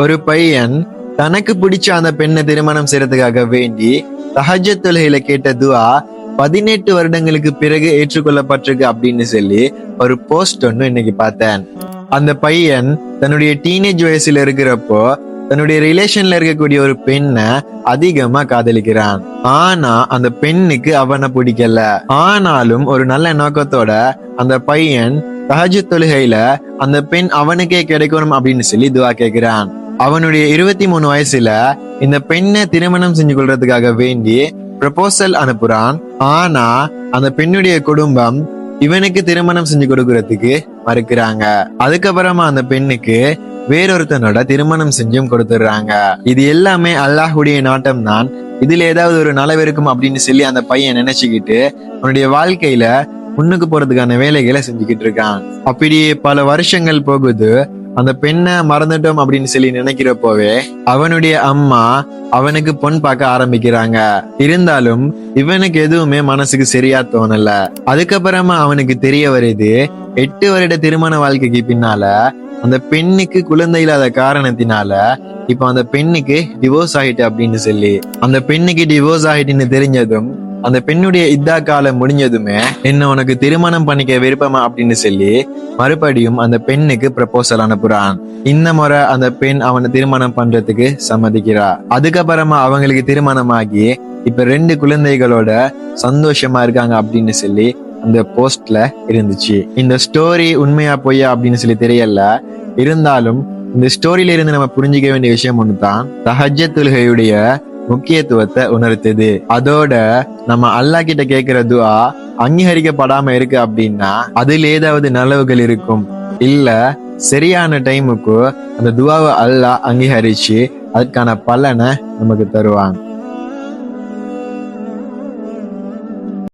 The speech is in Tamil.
ஒரு பையன் தனக்கு பிடிச்ச அந்த பெண்ணை திருமணம் செய்யறதுக்காக வேண்டி தஹஜ்ஜத் தொழுகையில கேட்ட துஆ 18 வருடங்களுக்கு பிறகு ஏற்றுக்கொள்ளப்பட்டிருக்கு அப்படின்னு சொல்லி ஒரு போஸ்ட் ஒன்னு இன்னைக்கு பார்த்தேன். அந்த பையன் தன்னுடைய டீனேஜ் வயசுல இருக்கிறப்போ தன்னுடைய ரிலேஷன்ல இருக்கக்கூடிய ஒரு பெண்ணை அதிகமா காதலிக்கிறான். ஆனா அந்த பெண்ணுக்கு அவனை பிடிக்கல. ஆனாலும் ஒரு நல்ல நோக்கத்தோட அந்த பையன் தஹஜ்ஜத் தொழுகையில அந்த பெண் அவனுக்கே கிடைக்கணும் அப்படின்னு சொல்லி துஆ கேட்கிறான். அவனுடைய 23 வயசுல இந்த பெண்ணை திருமணம் செஞ்சு கொள்றதுக்காக வேண்டி ப்ரப்போசல் அனுப்புறான். ஆனா அந்த பெண்ணுடைய குடும்பம் இவனுக்கு திருமணம் செஞ்சு கொடுக்கறதுக்கு மறுக்கிறாங்க. அதுக்கப்புறமா அந்த பெண்ணுக்கு வேறொருத்தனோட திருமணம் செஞ்சும் கொடுத்துடுறாங்க. இது எல்லாமே அல்லாஹ்வுடைய நாட்டம் தான். இதுல ஏதாவது ஒரு நலவு இருக்கும் அப்படின்னு சொல்லி அந்த பையன் நினைச்சுக்கிட்டு அவனுடைய வாழ்க்கையில முன்னுக்கு போறதுக்கான வேலைகளை செஞ்சுக்கிட்டு இருக்கான். அப்படியே பல வருஷங்கள் போகுது. அந்த பெண்ணை மறந்துட்டோம் அப்படின்னு சொல்லி நினைக்கிறப்போவே அவனுடைய அம்மா அவனுக்கு பொன் பார்க்க ஆரம்பிக்கிறாங்க. இருந்தாலும் இவனுக்கு எதுவுமே மனசுக்கு சரியா தோணல. அதுக்கப்புறமா அவனுக்கு தெரிய வருது 8 வருட திருமண வாழ்க்கைக்கு பின்னால அந்த பெண்ணுக்கு குழந்தை இல்லாத காரணத்தினால இப்ப அந்த பெண்ணுக்கு டிவோர்ஸ் ஆயிட்டு அப்படின்னு சொல்லி. அந்த பெண்ணுக்கு டிவோர்ஸ் ஆயிட்டுன்னு தெரிஞ்சதும் அந்த பெண்ணுடைய இத்தா காலம் முடிஞ்சதுமே என்ன உனக்கு திருமணம் பண்ணிக்க விருப்பமா அப்படின்னு சொல்லி மறுபடியும் அந்த பெண்ணுக்கு ப்ரப்போசல் அனுப்புறான். இந்த முறை அந்த பெண் அவனை திருமணம் பண்றதுக்கு சம்மதிக்கிறா. அதுக்கப்புறமா அவங்களுக்கு திருமணமாகி இப்ப 2 குழந்தைகளோட சந்தோஷமா இருக்காங்க அப்படின்னு சொல்லி அந்த போஸ்ட்ல இருந்துச்சு. இந்த ஸ்டோரி உண்மையா பொய்யா அப்படின்னு சொல்லி தெரியல. இருந்தாலும் இந்த ஸ்டோரியில இருந்து நம்ம புரிஞ்சுக்க வேண்டிய விஷயம் ஒண்ணுதான், தஹஜ்ஜத் தொழுகையுடைய முக்கியத்துவத்தை உணர்த்துது. அதோட நம்ம அல்லாஹ் கிட்ட கேட்கிற துஆ அங்கீகரிக்கப்படாம இருக்கு அப்படின்னா அதுல ஏதாவது நலவுகள் இருக்கும். இல்ல சரியான டைமுக்கு அந்த துஆவை அல்லாஹ் அங்கீகரிச்சு அதுக்கான பலனை நமக்கு தருவான்.